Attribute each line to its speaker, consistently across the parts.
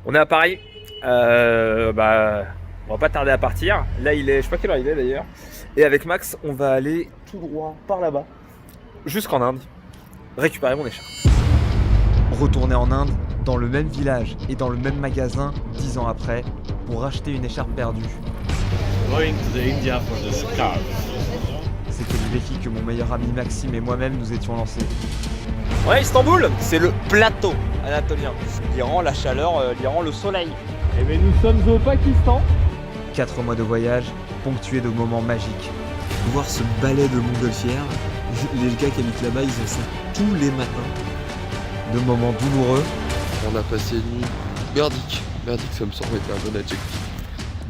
Speaker 1: On est à Paris. On va pas tarder à partir. Là, il est, je sais pas quelle heure il est d'ailleurs. Et avec Max, on va aller tout droit par là-bas, jusqu'en Inde, récupérer mon écharpe.
Speaker 2: Retourner en Inde, dans le même village et dans le même magasin, 10 ans après, pour acheter une écharpe perdue.
Speaker 3: Going to the India for the scarf.
Speaker 2: C'était le défi que mon meilleur ami Maxime et moi-même nous étions lancés.
Speaker 1: Ouais, Istanbul, c'est le plateau anatolien. L'Iran, la chaleur, l'Iran, le soleil.
Speaker 4: Et bien nous sommes au Pakistan.
Speaker 2: 4 mois de voyage, ponctués de moments magiques.
Speaker 5: Voir ce balai de montgolfières, les gars qui habitent là-bas, ils ont ça tous les matins.
Speaker 2: De moments douloureux.
Speaker 6: On a passé une nuit merdique. Merdique, ça me semble être un bon adjectif.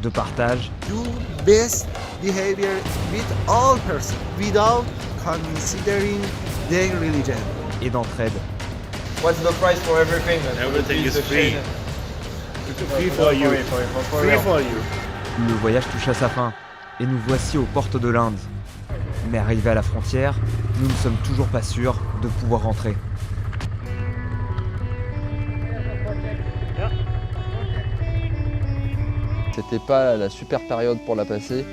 Speaker 2: De partage.
Speaker 7: Do best behavior with all persons without considering their religion.
Speaker 2: Et d'entraide.
Speaker 1: What's the price for everything?
Speaker 3: Everything is free. Free for you. Free for you.
Speaker 2: Le voyage touche à sa fin, et nous voici aux portes de l'Inde. Mais arrivés à la frontière, nous ne sommes toujours pas sûrs de pouvoir rentrer.
Speaker 6: C'était pas la super période pour la passer,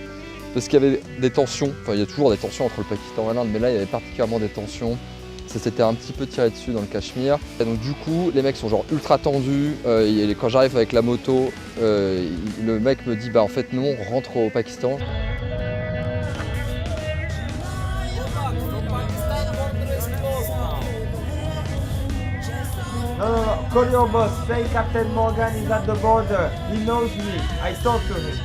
Speaker 6: parce qu'il y avait des tensions, enfin il y a toujours des tensions entre le Pakistan et l'Inde, mais là il y avait particulièrement des tensions. Ça s'était un petit peu tiré dessus dans le Cachemire. Et donc du coup, les mecs sont genre ultra tendus. Quand j'arrive avec la moto, le mec me dit bah en fait non, on rentre au Pakistan.
Speaker 4: No, call your boss. Say Captain Morgan is at the border. He knows me. I talk to him.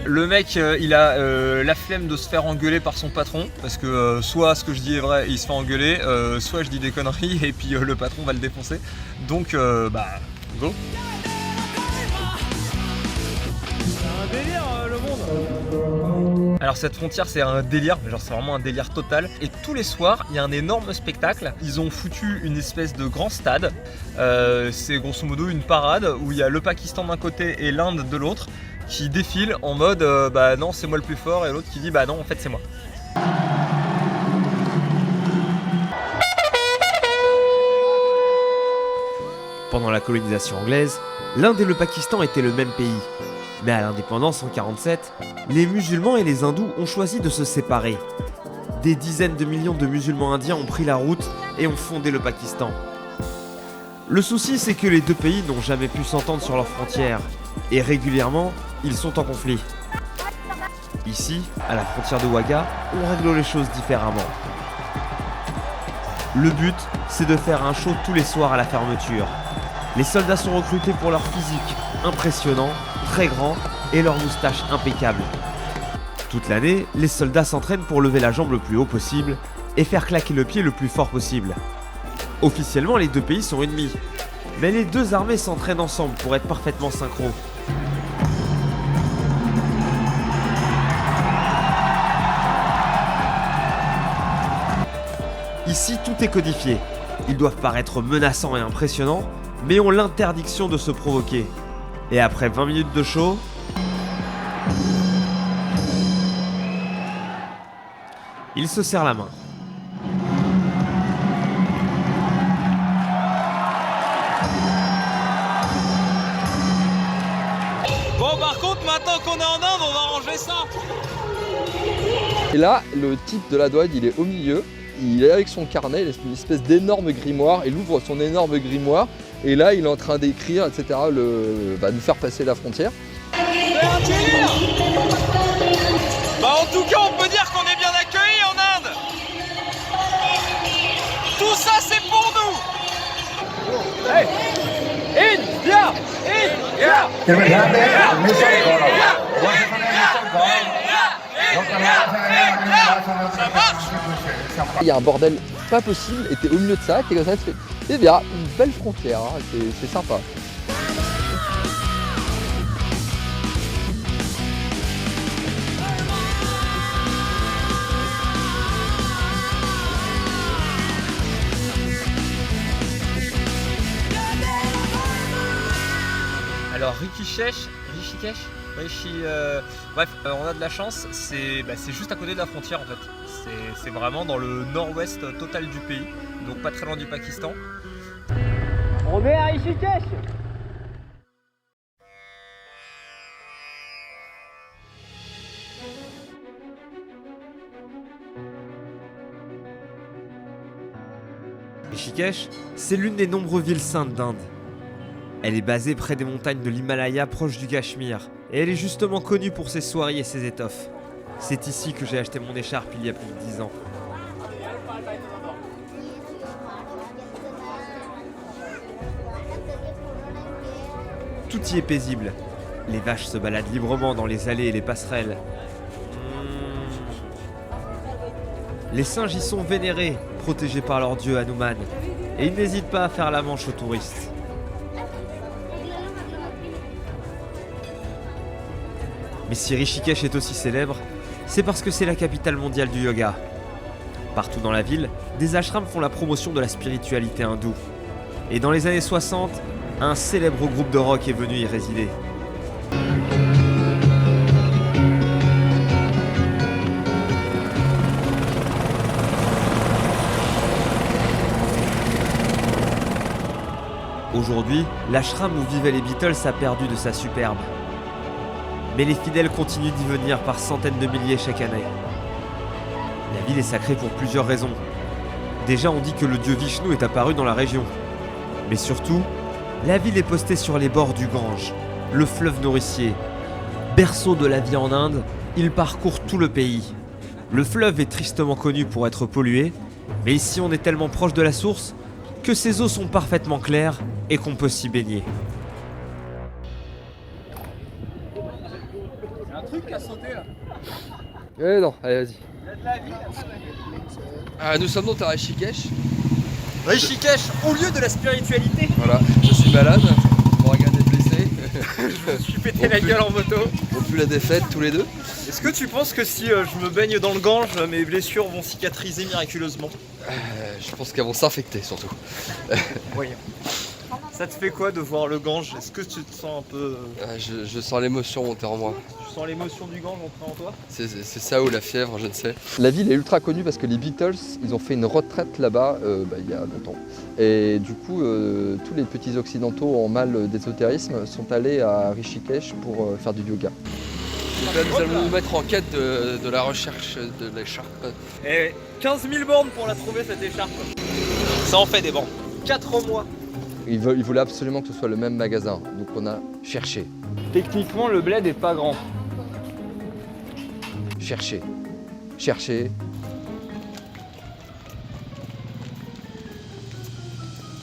Speaker 1: Le mec, il a la flemme de se faire engueuler par son patron, parce que soit ce que je dis est vrai et il se fait engueuler, soit je dis des conneries et puis le patron va le défoncer. Donc, go.
Speaker 4: C'est un délire le monde.
Speaker 1: Alors cette frontière c'est un délire, mais genre c'est vraiment un délire total. Et tous les soirs il y a un énorme spectacle. Ils ont foutu une espèce de grand stade. C'est grosso modo une parade où il y a le Pakistan d'un côté et l'Inde de l'autre qui défilent en mode bah non c'est moi le plus fort, et l'autre qui dit bah non en fait c'est moi.
Speaker 2: Pendant la colonisation anglaise, l'Inde et le Pakistan étaient le même pays. Mais à l'indépendance en 1947, les musulmans et les hindous ont choisi de se séparer. Des dizaines de millions de musulmans indiens ont pris la route et ont fondé le Pakistan. Le souci, c'est que les deux pays n'ont jamais pu s'entendre sur leurs frontières, et régulièrement, ils sont en conflit. Ici, à la frontière de Wagah, on règle les choses différemment. Le but, c'est de faire un show tous les soirs à la fermeture. Les soldats sont recrutés pour leur physique impressionnant, très grand, et leurs moustaches impeccables. Toute l'année, les soldats s'entraînent pour lever la jambe le plus haut possible et faire claquer le pied le plus fort possible. Officiellement, les deux pays sont ennemis, mais les deux armées s'entraînent ensemble pour être parfaitement synchro. Ici, tout est codifié. Ils doivent paraître menaçants et impressionnants, mais ont l'interdiction de se provoquer. Et après 20 minutes de show, ils se serrent la main.
Speaker 1: Bon par contre maintenant qu'on est en Inde on va ranger ça.
Speaker 6: Et là, le type de la douane, il est au milieu, il est avec son carnet, il a une espèce d'énorme grimoire, il ouvre son énorme grimoire, et là, il est en train d'écrire, etc., nous faire passer la frontière.
Speaker 1: C'est un délire. Bah en tout cas on peut dire qu'on est bien accueillis en Inde. Tout ça c'est pour nous. Hey India India Ça marche.
Speaker 6: Il y a un bordel pas possible, et t'es au milieu de ça, t'es comme ça, tu fais, eh bien, une belle frontière, hein, c'est sympa.
Speaker 1: Alors Rishikesh, bref, on a de la chance, c'est juste à côté de la frontière en fait. C'est vraiment dans le nord-ouest total du pays, donc pas très loin du Pakistan. On est à Rishikesh.
Speaker 2: Rishikesh, c'est l'une des nombreuses villes saintes d'Inde. Elle est basée près des montagnes de l'Himalaya proche du Cachemire, et elle est justement connue pour ses soieries et ses étoffes. C'est ici que j'ai acheté mon écharpe il y a plus de 10 ans. Tout y est paisible. Les vaches se baladent librement dans les allées et les passerelles. Les singes y sont vénérés, protégés par leur dieu Hanuman, et ils n'hésitent pas à faire la manche aux touristes. Mais si Rishikesh est aussi célèbre, c'est parce que c'est la capitale mondiale du yoga. Partout dans la ville, des ashrams font la promotion de la spiritualité hindoue. Et dans les années 60, un célèbre groupe de rock est venu y résider. Aujourd'hui, l'ashram où vivaient les Beatles a perdu de sa superbe. Mais les fidèles continuent d'y venir par centaines de milliers chaque année. La ville est sacrée pour plusieurs raisons. Déjà, on dit que le dieu Vishnu est apparu dans la région. Mais surtout, la ville est postée sur les bords du Gange, le fleuve nourricier. Berceau de la vie en Inde, il parcourt tout le pays. Le fleuve est tristement connu pour être pollué, mais ici on est tellement proche de la source que ses eaux sont parfaitement claires et qu'on peut s'y baigner.
Speaker 1: Un truc à sauter là.
Speaker 6: Eh non, allez vas-y. Nous sommes donc à Rishikesh.
Speaker 1: Rishikesh, au lieu de la spiritualité.
Speaker 6: Voilà, je suis malade, Morgan est blessé.
Speaker 1: Je me suis pété la gueule en moto.
Speaker 6: On pue la défaite tous les deux.
Speaker 1: Est-ce que tu penses que si je me baigne dans le Gange, mes blessures vont cicatriser miraculeusement?
Speaker 6: Je pense qu'elles vont s'infecter surtout.
Speaker 1: Voyons. Ça te fait quoi de voir le Gange? Est-ce que tu te sens un peu...
Speaker 6: Je sens l'émotion monter en moi.
Speaker 1: Tu sens l'émotion du Gange entrer en toi?
Speaker 6: C'est ça ou la fièvre, je ne sais. La ville est ultra connue parce que les Beatles, ils ont fait une retraite là-bas il y a longtemps. Et du coup, tous les petits occidentaux en mal d'ésotérisme sont allés à Rishikesh pour faire du yoga. Là, nous allons nous mettre en quête de la recherche de l'écharpe.
Speaker 1: Et 15 000 bornes pour la trouver cette écharpe. Ça en fait des bornes. 4 mois.
Speaker 6: Ils voulaient absolument que ce soit le même magasin, donc on a cherché,
Speaker 1: Techniquement, le bled est pas grand.
Speaker 6: cherché.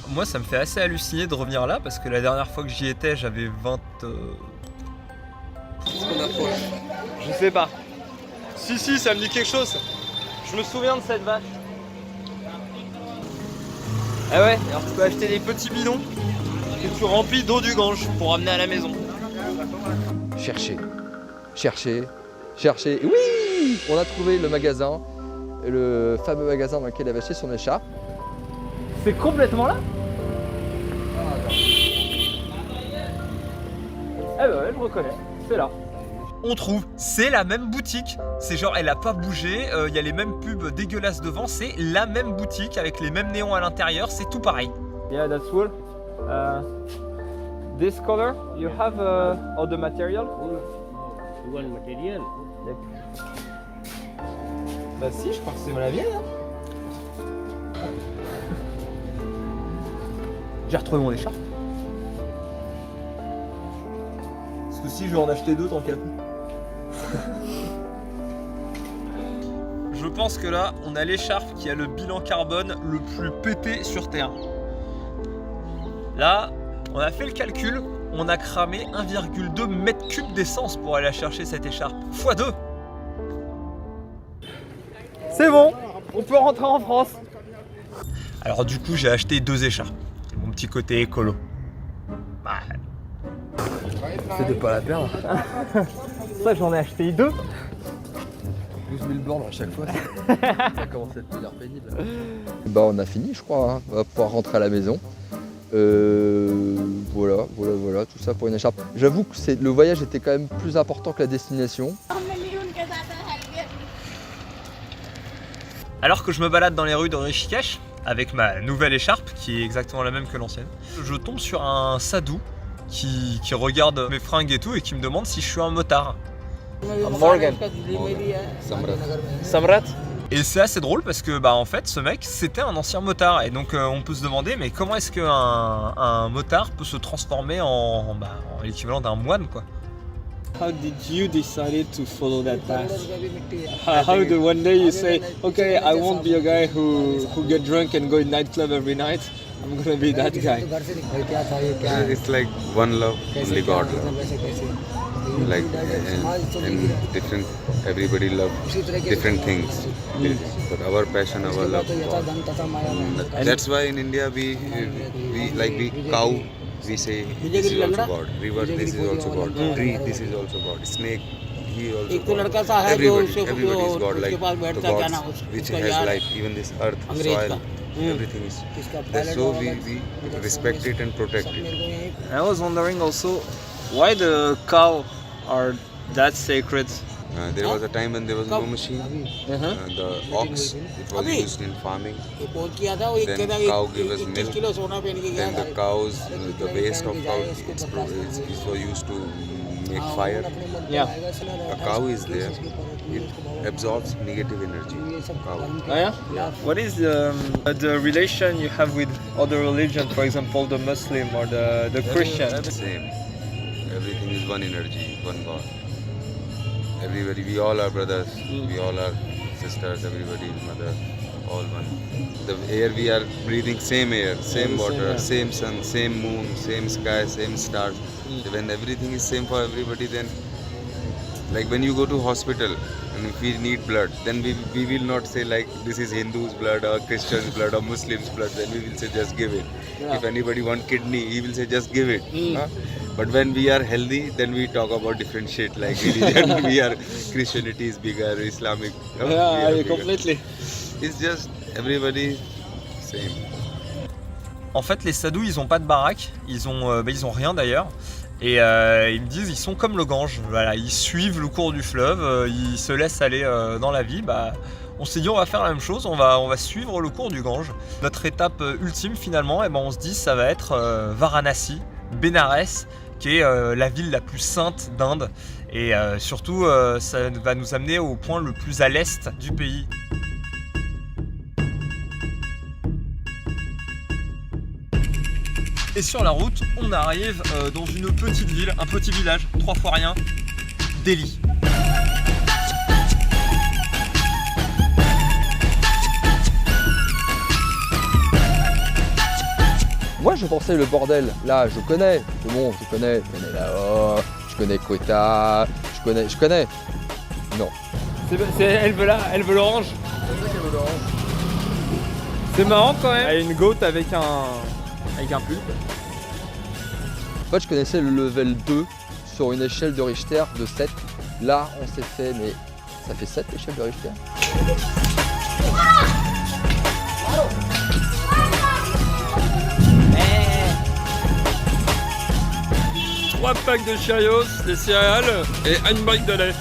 Speaker 1: Moi, ça me fait assez halluciner de revenir là parce que la dernière fois que j'y étais, j'avais 20...
Speaker 6: Est-ce qu'on approche?
Speaker 1: Je sais pas. Si, ça me dit quelque chose. Je me souviens de cette vache. Ah ouais, alors tu peux acheter des petits bidons que tu remplis d'eau du Gange pour ramener à la maison.
Speaker 6: Chercher. Oui! On a trouvé le magasin, le fameux magasin dans lequel il avait acheté son écharpe.
Speaker 1: C'est complètement là? Eh ben ouais, je reconnais, c'est là. On trouve, c'est la même boutique. C'est genre, elle a pas bougé, il y a les mêmes pubs dégueulasses devant, c'est la même boutique avec les mêmes néons à l'intérieur, c'est tout pareil. Yeah, that's cool. This color, you have all the material?
Speaker 3: You want material?
Speaker 1: Bah si, je crois que c'est la mienne. J'ai retrouvé mon écharpe. Ce coup-ci, je vais en acheter 2 tant qu'à. Je pense que là, on a l'écharpe qui a le bilan carbone le plus pété sur Terre. Là, on a fait le calcul, on a cramé 1,2 mètre cube d'essence pour aller chercher cette écharpe. x2. C'est bon, on peut rentrer en France. Alors du coup, j'ai acheté 2 écharpes. Mon petit côté écolo. Bah,
Speaker 6: C'était pas la perdre.
Speaker 1: ça, j'en ai acheté 2.
Speaker 6: 12 000 bornes à chaque fois. Ça commence à devenir pénible. Bah on a fini je crois, hein. On va pouvoir rentrer à la maison. Voilà, tout ça pour une écharpe. J'avoue que le voyage était quand même plus important que la destination.
Speaker 1: Alors que je me balade dans les rues de Rishikesh, avec ma nouvelle écharpe qui est exactement la même que l'ancienne. Je tombe sur un sadou qui regarde mes fringues et tout et qui me demande si je suis un motard.
Speaker 8: Morgan. Samrat.
Speaker 1: Et c'est assez drôle parce que en fait ce mec c'était un ancien motard et donc on peut se demander mais comment est-ce qu'un motard peut se transformer en l'équivalent d'un moine quoi.
Speaker 8: How did you decide to follow that path? How do one day you say, okay, I won't be a guy who get drunk and go in nightclub every night. I'm gonna be that guy.
Speaker 9: It's like one love, only God love. Like and different, everybody love different things. But our passion, our love, God. That's why in India we cow. We say this is also God. River, this is also God. Tree, this is also God. Snake, he also God. Everybody is God. Like the gods which has life. Even this earth, soil, everything is. So we respect it and protect it.
Speaker 8: I was wondering also, why the cow are that sacred?
Speaker 9: There was a time when there was no machine. The ox, it was used in farming. Then cow gave us milk. Then the cows, the waste of cow, is for used to make fire.
Speaker 8: Yeah.
Speaker 9: A cow is there. It absorbs negative energy. Cow.
Speaker 8: Oh yeah? What is the relation you have with other religions, for example the Muslim or the Christian?
Speaker 9: Same. Everything is one energy, one God. Everybody, we all are brothers, we all are sisters, everybody is mother, all one. The air we are breathing, same air, same water, same sun, same moon, same sky, same stars. When everything is same for everybody, then like when you go to hospital and if we need blood, then we will not say like this is Hindu's blood or Christian's blood or Muslim's blood, then we will say just give it. Yeah. If anybody want kidney, he will say just give it. Huh? But when we are healthy, then we talk about different shit like religion. We are Christianity is bigger, Islamic.
Speaker 8: Yeah, completely.
Speaker 9: It's just everybody same.
Speaker 1: En fait les sadous ils ont pas de baraque, ils ont rien d'ailleurs. Et ils me disent ils sont comme le Gange, voilà, ils suivent le cours du fleuve, ils se laissent aller dans la vie. On s'est dit on va faire la même chose, on va suivre le cours du Gange. Notre étape ultime finalement, on se dit ça va être Varanasi, Bénarès, qui est la ville la plus sainte d'Inde. Et surtout ça va nous amener au point le plus à l'est du pays. Et sur la route, on arrive dans une petite ville, un petit village, 3 fois rien, Delhi.
Speaker 6: Moi je pensais le bordel, là je connais, c'est bon, je connais Lahore, je connais Quetta, je connais. Non.
Speaker 8: Elle veut l'orange. C'est marrant quand même. Elle a une goat avec un pulpe.
Speaker 6: En fait je connaissais le level 2 sur une échelle de Richter de 7. Là on s'est fait, mais ça fait 7 échelles de Richter.
Speaker 8: 3 packs de Cheerios, des céréales et une brique de lait.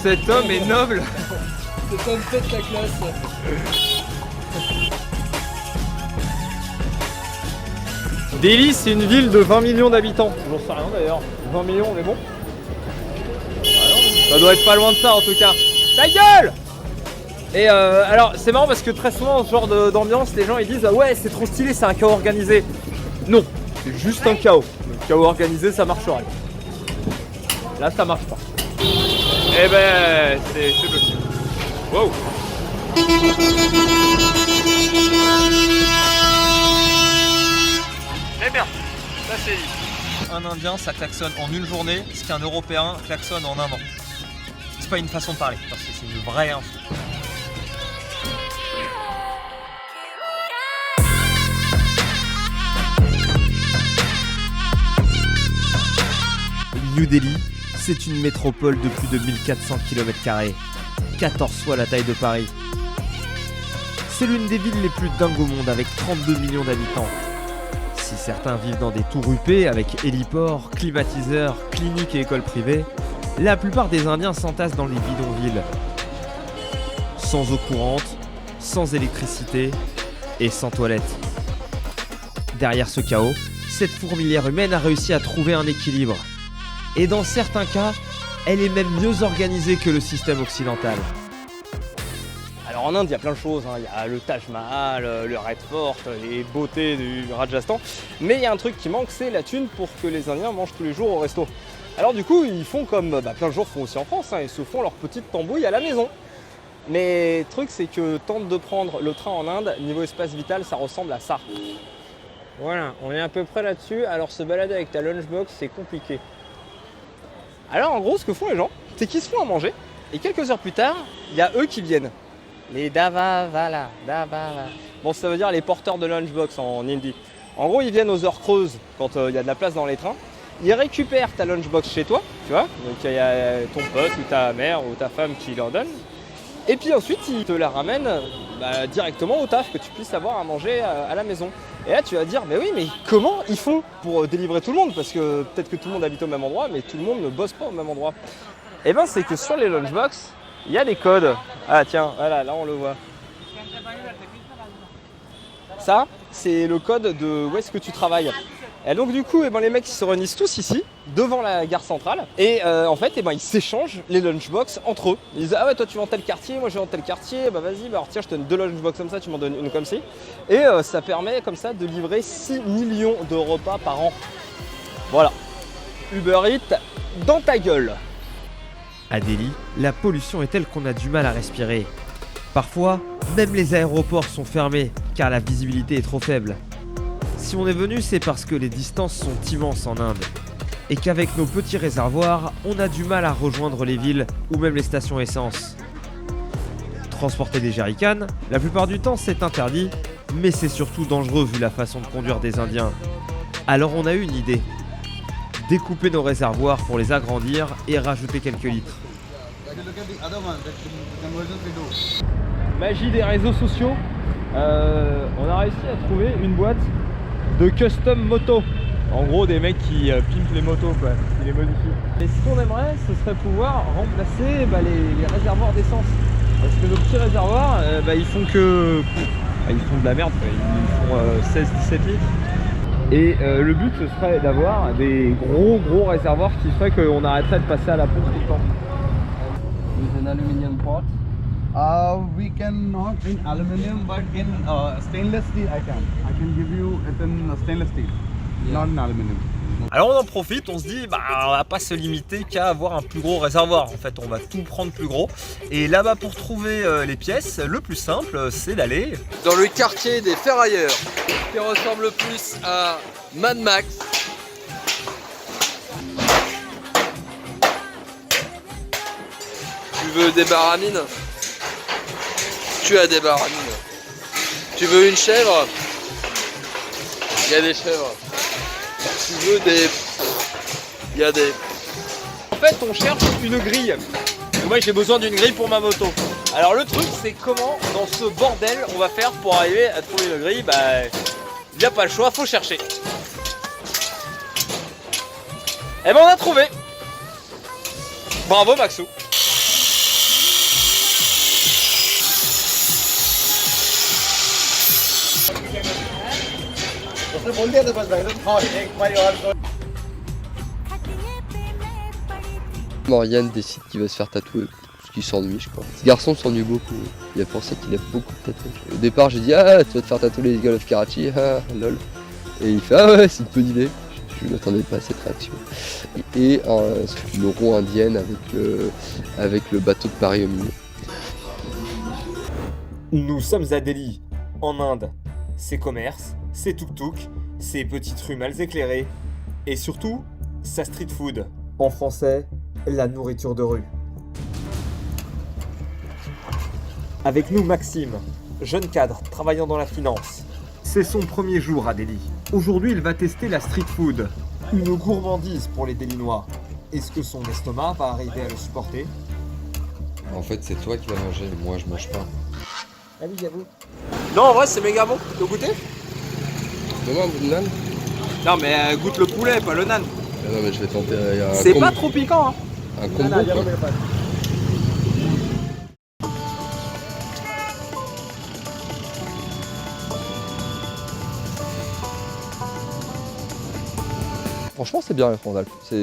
Speaker 1: Cet homme est noble.
Speaker 8: Cet homme pète la classe. Delhi, c'est une ville de 20 millions d'habitants. J'en sais rien d'ailleurs. 20 millions, on est bon. Ça doit être pas loin de ça en tout cas. Ta gueule! Et alors c'est marrant parce que très souvent ce genre d'ambiance, les gens ils disent ah ouais c'est trop stylé, c'est un chaos organisé. Non, c'est juste un chaos. Le chaos organisé ça marcherait. Là ça marche pas. Eh ben c'est bloqué. Wow.
Speaker 1: Eh bien, ça c'est dit. Un Indien ça klaxonne en une journée, ce qu'un Européen klaxonne en un an. C'est pas une façon de parler, parce que c'est une vraie info.
Speaker 2: New Delhi, c'est une métropole de plus de 1400 km², 14 fois la taille de Paris. C'est l'une des villes les plus dingues au monde avec 32 millions d'habitants. Si certains vivent dans des tours huppés avec héliports, climatiseurs, cliniques et écoles privées, la plupart des Indiens s'entassent dans les bidonvilles. sans eau courante, sans électricité et sans toilette. Derrière ce chaos, cette fourmilière humaine a réussi à trouver un équilibre. Et dans certains cas, elle est même mieux organisée que le système occidental.
Speaker 8: Alors en Inde, il y a plein de choses, hein. Il y a le Taj Mahal, le Red Fort, les beautés du Rajasthan. Mais il y a un truc qui manque, c'est la thune pour que les Indiens mangent tous les jours au resto. Alors du coup, ils font comme plein de jours font aussi en France, hein. Ils se font leur petite tambouille à la maison. Mais le truc, c'est que tente de prendre le train en Inde, niveau espace vital, ça ressemble à ça. Voilà, on est à peu près là-dessus. Alors se balader avec ta lunchbox, c'est compliqué. Alors en gros, ce que font les gens, c'est qu'ils se font à manger. Et quelques heures plus tard, il y a eux qui viennent. Les Davavala, Davala. Bon, ça veut dire les porteurs de lunchbox en hindi. En gros, ils viennent aux heures creuses quand il y a de la place dans les trains. Ils récupèrent ta lunchbox chez toi, tu vois. Donc il y a ton pote ou ta mère ou ta femme qui leur donne. Et puis ensuite, ils te la ramènent directement au taf, que tu puisses avoir à manger à la maison. Et là, tu vas dire, mais oui, mais comment ils font pour délivrer tout le monde? Parce que peut-être que tout le monde habite au même endroit, mais tout le monde ne bosse pas au même endroit. Et ben, c'est que sur les lunchbox, il y a des codes. Ah tiens, voilà, là on le voit. Ça, c'est le code de où est-ce que tu travailles. Et donc du coup, les mecs ils se réunissent tous ici, devant la gare centrale. Et en fait, ils s'échangent les lunchbox entre eux. Ils disent, ah ouais, toi tu vas dans tel quartier, moi je vais dans tel quartier. Bah vas-y, alors tiens, je te donne 2 lunchbox comme ça, tu m'en donnes une comme ci. Et ça permet comme ça de livrer 6 millions de repas par an. Voilà. Uber Eats dans ta gueule.
Speaker 2: À Delhi, la pollution est telle qu'on a du mal à respirer. Parfois, même les aéroports sont fermés car la visibilité est trop faible. Si on est venu, c'est parce que les distances sont immenses en Inde et qu'avec nos petits réservoirs, on a du mal à rejoindre les villes ou même les stations essence. Transporter des jerrycans, la plupart du temps c'est interdit, mais c'est surtout dangereux vu la façon de conduire des Indiens. Alors on a eu une idée. Découper nos réservoirs pour les agrandir et rajouter quelques litres.
Speaker 8: Magie des réseaux sociaux, on a réussi à trouver une boîte de custom moto. En gros, des mecs qui pimpent les motos, quoi, qui les modifient. Et ce qu'on aimerait, ce serait pouvoir remplacer les réservoirs d'essence. Parce que nos petits réservoirs, ils font que... ils font de la merde, quoi. Ils font 16-17 litres. Et le but, ce serait d'avoir des gros réservoirs qui ferait qu'on arrêterait de passer à la pompe tout le temps.
Speaker 7: With an aluminium pot? We can not in aluminium, but in stainless steel I can give you it in stainless steel, not in aluminium.
Speaker 1: Alors on en profite, on se dit on va pas se limiter qu'à avoir un plus gros réservoir. En fait, on va tout prendre plus gros. Et là-bas, pour trouver les pièces, le plus simple, c'est d'aller
Speaker 6: Dans le quartier des ferrailleurs, qui ressemble plus à Mad Max. Tu veux des baramines? Tu as des baramines. Tu veux une chèvre? Il y a des chèvres. Tu veux des... Il y a des...
Speaker 8: En fait, on cherche une grille. Et moi, j'ai besoin d'une grille pour ma moto. Alors le truc, c'est comment, dans ce bordel, on va faire pour arriver à trouver une grille. Il n'y a pas le choix, faut chercher. Et on a trouvé. Bravo Maxou.
Speaker 6: Morgane décide qu'il va se faire tatouer parce qu'il s'ennuie, je crois. Ce garçon s'ennuie beaucoup. Il y a pour ça qu'il a beaucoup de tatouages. Au départ, j'ai dit tu vas te faire tatouer les Eagle of Karachi, lol. Et il fait ouais, c'est une bonne idée. Je ne m'attendais pas à cette réaction. Et une roue indienne avec le bateau de Paris au milieu.
Speaker 2: Nous sommes à Delhi, en Inde. Ses commerces, ses tuk-tuk, ses petites rues mal éclairées et surtout, sa street food. En français, la nourriture de rue. Avec nous Maxime, jeune cadre travaillant dans la finance. C'est son premier jour à Delhi. Aujourd'hui, il va tester la street food, une gourmandise pour les Delhinois. Est-ce que son estomac va arriver à le supporter?
Speaker 10: En fait, c'est toi qui vas manger, moi je mange pas.
Speaker 6: Ah oui, j'avoue.
Speaker 8: Non, en vrai, c'est méga bon. Tu veux goûter?
Speaker 6: Donne-moi un bout de nan.
Speaker 8: Non, mais goûte le poulet, pas le nan.
Speaker 6: Non, mais je vais tenter.
Speaker 8: C'est pas trop piquant, hein.
Speaker 6: Un combo, quoi. Franchement, c'est bien les Trondes-Alpes. C'est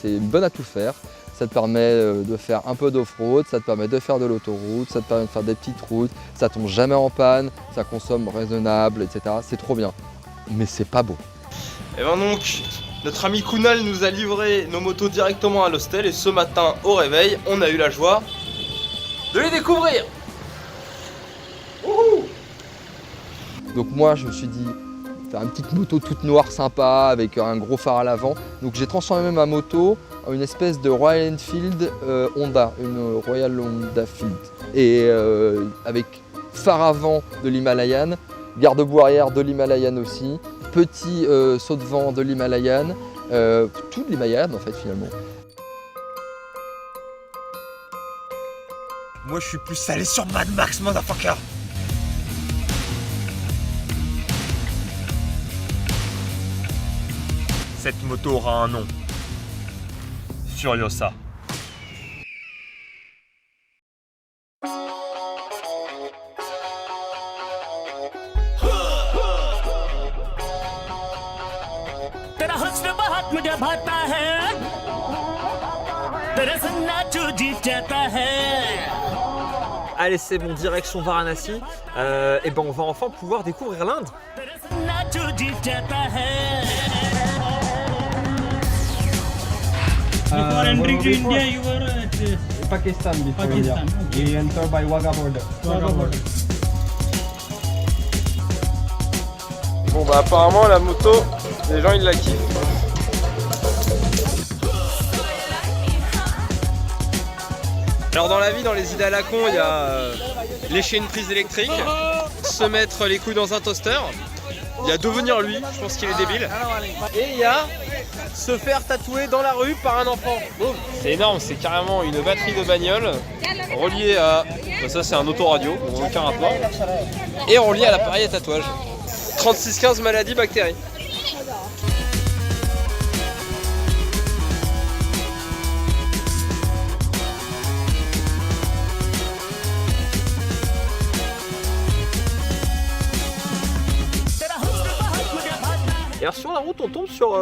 Speaker 6: une bonne à tout faire. Ça te permet de faire un peu d'off-road, ça te permet de faire de l'autoroute, ça te permet de faire des petites routes, ça tombe jamais en panne, ça consomme raisonnable, etc. C'est trop bien. Mais c'est pas beau.
Speaker 1: Et ben donc, notre ami Kunal nous a livré nos motos directement à l'hostel et ce matin au réveil, on a eu la joie de les découvrir. Wouhou!
Speaker 6: Donc moi, je me suis dit, faire une petite moto toute noire sympa avec un gros phare à l'avant. Donc j'ai transformé ma moto en une espèce de Royal Enfield Honda, une Royal Honda Field. Et avec phare avant de l'Himalayan, garde-boue arrière de l'Himalayan aussi, petit saut de vent de l'Himalayan, tout de l'Himalayan en fait finalement.
Speaker 1: Moi je suis plus salé sur Mad Max, motherfucker. Cette moto aura un nom. Furiosa. Allez, c'est bon, direction Varanasi. Et ben on va enfin pouvoir découvrir l'Inde.
Speaker 3: Before entering to India, you were at
Speaker 4: Pakistan before
Speaker 3: Pakistan.
Speaker 4: India. We enter by Wagah border.
Speaker 1: Bon bah apparemment la moto, les gens ils la kiffent. Alors dans la vie, dans les idées à la con, il y a lécher une prise électrique, se mettre les couilles dans un toaster, il y a devenir lui, je pense qu'il est débile, et il y a se faire tatouer dans la rue par un enfant. C'est énorme, c'est carrément une batterie de bagnole reliée à... Ça c'est un autoradio, aucun rapport, et reliée à l'appareil à tatouage. 3615 maladies bactéries. Et alors sur la route on tombe sur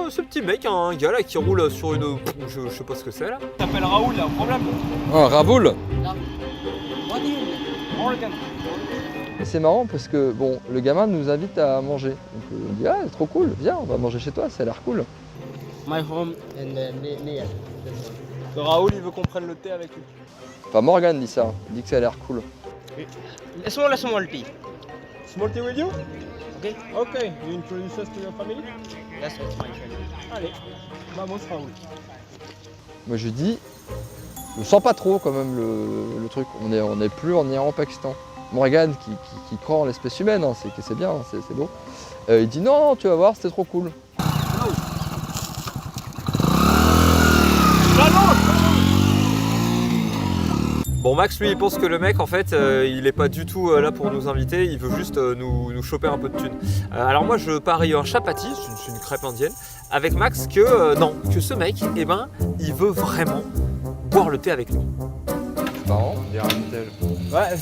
Speaker 1: ce petit mec, un gars là qui roule sur une... Je sais pas ce que c'est là. Il s'appelle Raoul, il a un problème.
Speaker 6: Ah, Raboul. Et c'est marrant parce que bon, le gamin nous invite à manger. Donc on dit ah c'est trop cool, viens on va manger chez toi, ça a l'air cool.
Speaker 3: my home and near.
Speaker 1: Raoul il veut qu'on prenne le thé avec lui.
Speaker 6: Enfin Morgan dit ça, il dit que ça a l'air cool.
Speaker 3: Small tea.
Speaker 1: Small tea with you?
Speaker 3: Okay.
Speaker 1: Okay, you introduce us to your family?
Speaker 3: That's what's my channel.
Speaker 1: Allez, vamos Raoul.
Speaker 6: Moi je dis, je sens pas trop quand même le truc, on est plus en Iran, Pakistan. Morgan qui croit en l'espèce humaine, hein, c'est bien, hein, c'est beau. Il dit non, tu vas voir, c'était trop cool.
Speaker 1: Bon Max lui il pense que le mec en fait il est pas du tout là pour nous inviter, il veut juste nous choper un peu de thunes. Alors moi je parie un chapati, c'est une crêpe indienne, avec Max que non, que ce mec eh ben il veut vraiment boire le thé avec nous.
Speaker 6: C'est marrant, il y a un tel.
Speaker 1: Ouais,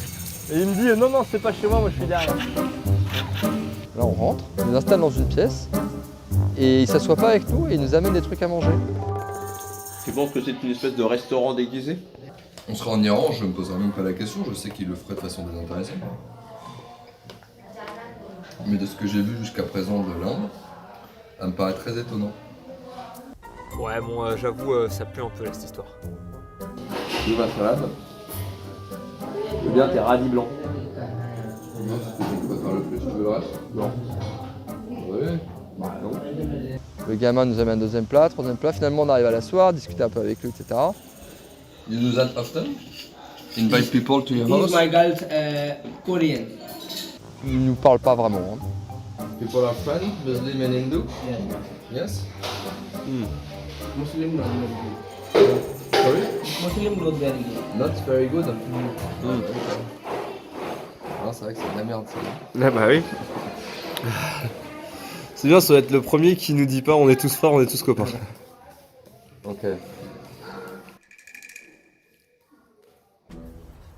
Speaker 1: et il me dit non non c'est pas chez moi je suis derrière.
Speaker 6: Là on rentre, on nous installe dans une pièce et il s'assoit pas avec nous et il nous amène des trucs à manger.
Speaker 11: Tu penses que c'est une espèce de restaurant déguisé?
Speaker 10: On sera en Iran, je me poserai même pas la question, je sais qu'il le ferait de façon désintéressée. Mais de ce que j'ai vu jusqu'à présent de l'Inde, ça me paraît très étonnant.
Speaker 1: Ouais bon j'avoue ça pue un peu là cette histoire.
Speaker 11: Tu veux ma salade?
Speaker 1: Je veux bien tes radis blancs.
Speaker 10: Non, c'est ce que tu préfères le plus, tu veux le reste?
Speaker 1: Non.
Speaker 10: Oui. Bah non.
Speaker 6: Le gamin nous amène un deuxième plat, troisième plat, finalement on arrive à l'asseoir, discuter un peu avec lui, etc.
Speaker 10: You do that often? Invite people to your house?
Speaker 3: My girl's Korean.
Speaker 6: Il nous parle pas vraiment. Hein.
Speaker 10: People are friends, Muslim and Hindu? Yes?
Speaker 3: Muslim not very good.
Speaker 10: Sorry?
Speaker 3: Muslim not very good.
Speaker 10: Not very good? Non, c'est vrai que c'est de la merde ça.
Speaker 1: Ah bah oui. C'est bien, ça va être le premier qui nous dit pas on est tous frères, on est tous copains.
Speaker 10: Ok.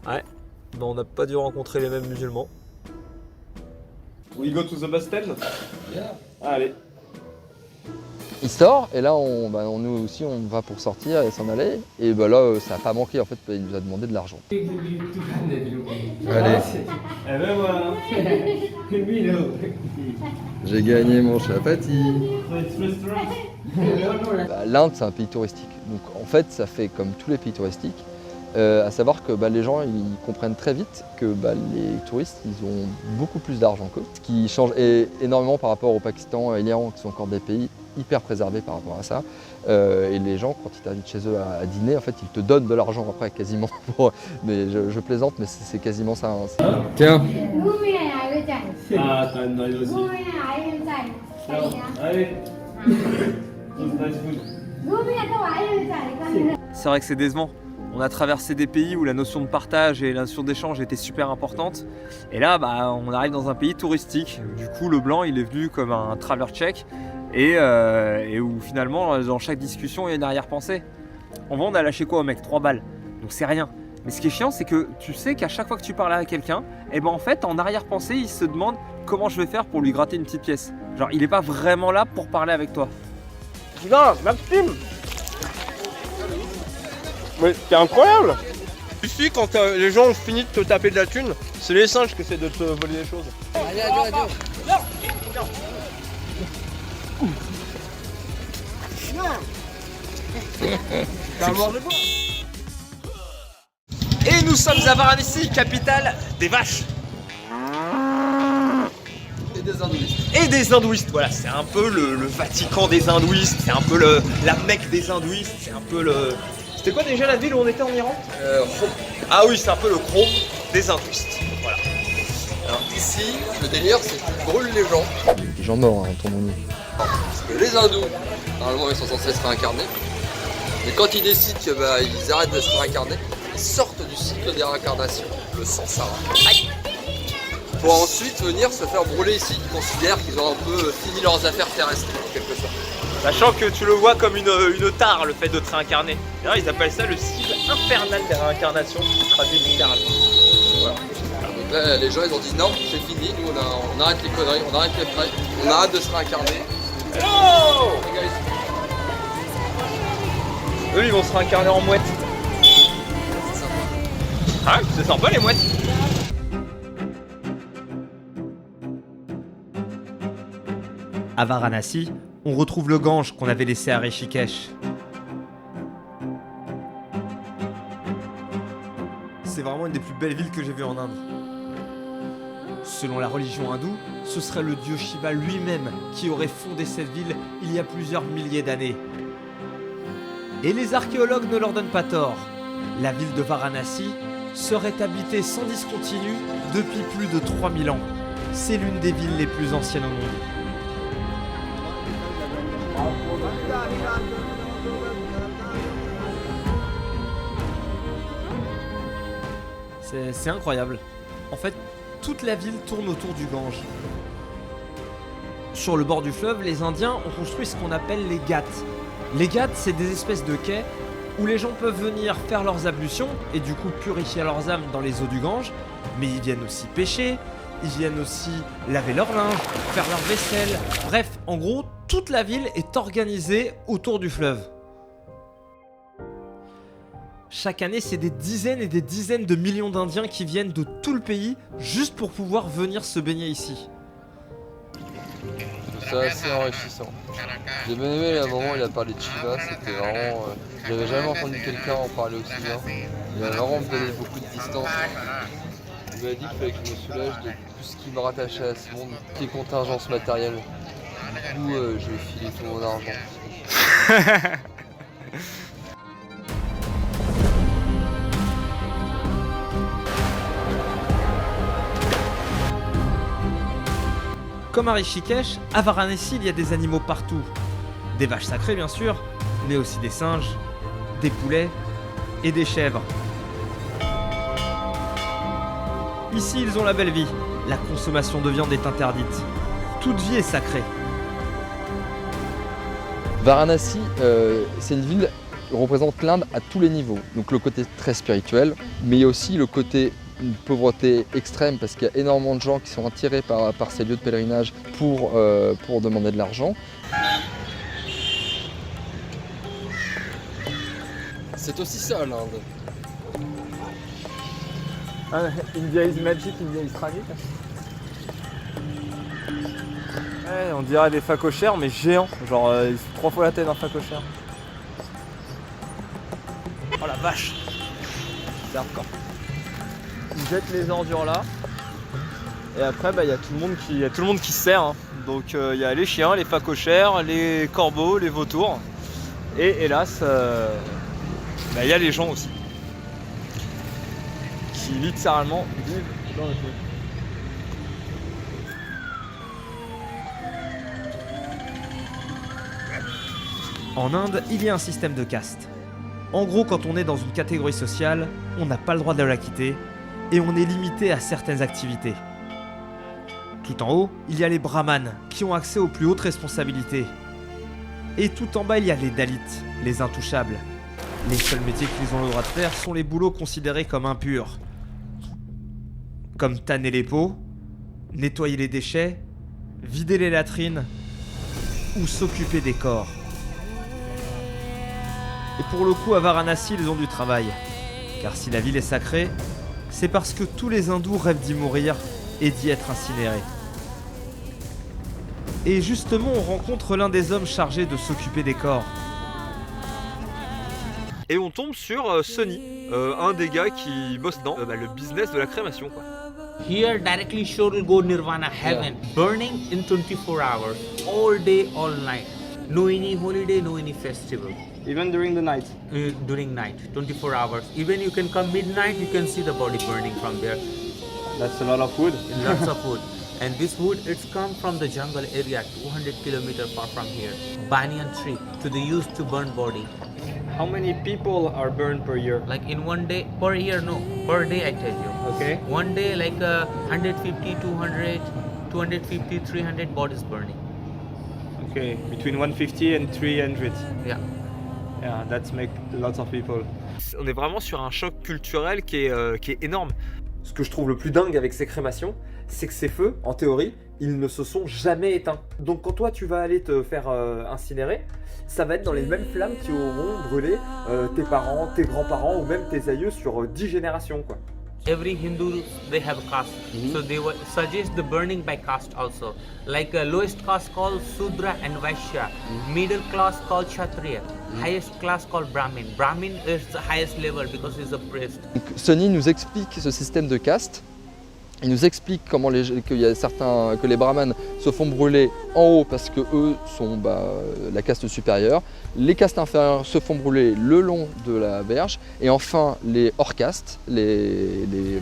Speaker 1: Ouais, bah on n'a pas dû rencontrer les mêmes musulmans. We go to the bus stand?
Speaker 10: Yeah.
Speaker 1: Allez.
Speaker 6: Il sort et là nous aussi on va pour sortir et s'en aller et bah là ça n'a pas manqué en fait, il nous a demandé de l'argent. Allez. J'ai gagné mon chapati. L'Inde c'est un pays touristique, donc en fait ça fait comme tous les pays touristiques, à savoir que les gens ils comprennent très vite que les touristes ils ont beaucoup plus d'argent qu'eux, ce qui change énormément par rapport au Pakistan et l'Iran qui sont encore des pays hyper préservés par rapport à ça. Et les gens quand ils t'invitent chez eux à dîner en fait ils te donnent de l'argent après quasiment mais je plaisante mais c'est quasiment ça. Hein. Tiens.
Speaker 1: C'est vrai que c'est décevant. On a traversé des pays où la notion de partage et la notion d'échange était super importante. Et là, on arrive dans un pays touristique. Du coup, le blanc, il est venu comme un traveler check. Et où finalement, dans chaque discussion, il y a une arrière-pensée. En vrai, on a lâché quoi au mec 3 balles. Donc c'est rien. Mais ce qui est chiant, c'est que tu sais qu'à chaque fois que tu parles à quelqu'un, en fait, en arrière-pensée, il se demande comment je vais faire pour lui gratter une petite pièce. Genre, il n'est pas vraiment là pour parler avec toi.
Speaker 8: Putain, Maxime! Mais c'est incroyable! Ici, quand les gens ont fini de te taper de la thune, c'est les singes qui essaient de te voler les choses.
Speaker 1: Et nous sommes à Varanasi, capitale des vaches.
Speaker 10: Et des hindouistes.
Speaker 1: Et des hindouistes, voilà, c'est un peu le Vatican des hindouistes, c'est un peu la Mecque des hindouistes, c'est un peu le... C'était quoi déjà la ville où on était en Iran? Ah oui, c'est un peu le Chrome des hindouistes, voilà.
Speaker 10: Alors ici, le délire c'est que tu brûles les gens.
Speaker 6: Les gens morts en tombant nu.
Speaker 10: Parce que les hindous, normalement ils sont censés se réincarner. Mais quand ils décident qu'ils arrêtent de se réincarner, ils sortent du cycle des réincarnations, le samsara. Pour ensuite venir se faire brûler ici. Ils considèrent qu'ils ont un peu fini leurs affaires terrestres, en quelque sorte.
Speaker 1: Sachant que tu le vois comme une tare, le fait de te réincarner. D'ailleurs, ils appellent ça le cycle infernal des réincarnations, qui se traduit littéralement. Voilà.
Speaker 10: Donc là, les gens ils ont dit non, c'est fini, nous on arrête les conneries, on arrête les prêts, on arrête de se réincarner.
Speaker 1: Hello! Eux, ils vont se réincarner en mouettes.
Speaker 10: C'est sympa.
Speaker 1: Ah, c'est sympa les mouettes.
Speaker 2: À Varanasi, on retrouve le Gange qu'on avait laissé à Rishikesh. C'est vraiment une des plus belles villes que j'ai vues en Inde. Selon la religion hindoue, ce serait le dieu Shiva lui-même qui aurait fondé cette ville il y a plusieurs milliers d'années. Et les archéologues ne leur donnent pas tort. La ville de Varanasi serait habitée sans discontinu depuis plus de 3000 ans. C'est l'une des villes les plus anciennes au monde. C'est incroyable. En fait, toute la ville tourne autour du Gange. Sur le bord du fleuve, les Indiens ont construit ce qu'on appelle les ghats. Les ghats, c'est des espèces de quais où les gens peuvent venir faire leurs ablutions et du coup purifier leurs âmes dans les eaux du Gange, mais ils viennent aussi pêcher, ils viennent aussi laver leur linge, faire leur vaisselle. Bref, en gros, toute la ville est organisée autour du fleuve. Chaque année, c'est des dizaines et des dizaines de millions d'Indiens qui viennent de tout le pays juste pour pouvoir venir se baigner ici.
Speaker 6: C'est assez enrichissant. J'ai bien aimé à un moment où il a parlé de Shiva, c'était vraiment... j'avais jamais entendu quelqu'un en parler aussi bien. Il a vraiment me donné beaucoup de distance. Il m'a dit qu'il fallait que je me soulage de tout ce qui me rattachait à ce monde, qui est contingence matérielle. Du coup, je vais filer tout mon argent.
Speaker 2: Comme à Rishikesh, à Varanasi, il y a des animaux partout. Des vaches sacrées bien sûr, mais aussi des singes, des poulets et des chèvres. Ici, ils ont la belle vie. La consommation de viande est interdite. Toute vie est sacrée.
Speaker 6: Varanasi, c'est une ville qui représente l'Inde à tous les niveaux. Donc le côté très spirituel, mais il y a aussi le côté une pauvreté extrême parce qu'il y a énormément de gens qui sont attirés par ces lieux de pèlerinage pour demander de l'argent.
Speaker 10: C'est aussi ça l'Inde.
Speaker 8: India is magic, India is tragic. Ouais, on dirait des phacochères mais géants, genre ils sont 3 fois la taille d'un phacochère. Oh la vache, c'est hardcore. Ils jettent les ordures là, et après il y a tout le monde qui se sert. Hein. Donc il y a les chiens, les phacochères, les corbeaux, les vautours, et hélas, il y a les gens aussi, qui littéralement vivent dans le truc.
Speaker 2: En Inde, il y a un système de caste. En gros, quand on est dans une catégorie sociale, on n'a pas le droit de la quitter et on est limité à certaines activités. Tout en haut, il y a les brahmanes qui ont accès aux plus hautes responsabilités. Et tout en bas, il y a les dalits, les intouchables. Les seuls métiers qu'ils ont le droit de faire sont les boulots considérés comme impurs. Comme tanner les pots, nettoyer les déchets, vider les latrines ou s'occuper des corps. Et pour le coup, à Varanasi, ils ont du travail. Car si la ville est sacrée, c'est parce que tous les hindous rêvent d'y mourir et d'y être incinérés. Et justement, on rencontre l'un des hommes chargés de s'occuper des corps.
Speaker 1: Et on tombe sur Sonny, un des gars qui bosse dans le business de la crémation, quoi.
Speaker 12: Here directly sure will go Nirvana heaven, burning in 24 hours, all day, all night. No any holiday, no any festival.
Speaker 8: Even during the night?
Speaker 12: During night, 24 hours. Even you can come midnight, you can see the body burning from there.
Speaker 8: That's a lot of wood.
Speaker 12: Lots of wood. And this wood, it's come from the jungle area, 200 kilometers far from here. Banyan tree, to the used to burn body.
Speaker 8: How many people are burned per year?
Speaker 12: Like in one day, per year no, per day I tell you.
Speaker 8: Okay.
Speaker 12: One day like 150, 200, 250, 300 bodies burning.
Speaker 8: Okay, between 150 and 300.
Speaker 12: Yeah.
Speaker 8: Yeah, that's make lots of people.
Speaker 1: On est vraiment sur un choc culturel qui est énorme.
Speaker 8: Ce que je trouve le plus dingue avec ces crémations, c'est que ces feux, en théorie, ils ne se sont jamais éteints. Donc quand toi tu vas aller te faire incinérer, ça va être dans les mêmes flammes qui auront brûlé tes parents, tes grands-parents ou même tes aïeux sur 10 générations, quoi.
Speaker 12: Every Hindu, they have caste, so they suggest the burning by caste also. Like lowest caste called Sudra and Vaishya, middle class called Kshatriya, highest class called Brahmin. Brahmin is the highest level because he's a priest.
Speaker 6: Donc, Sonny nous explique ce système de caste. Il nous explique comment que les brahmanes se font brûler en haut parce que eux sont la caste supérieure. Les castes inférieures se font brûler le long de la verge. Et enfin, les hors castes, les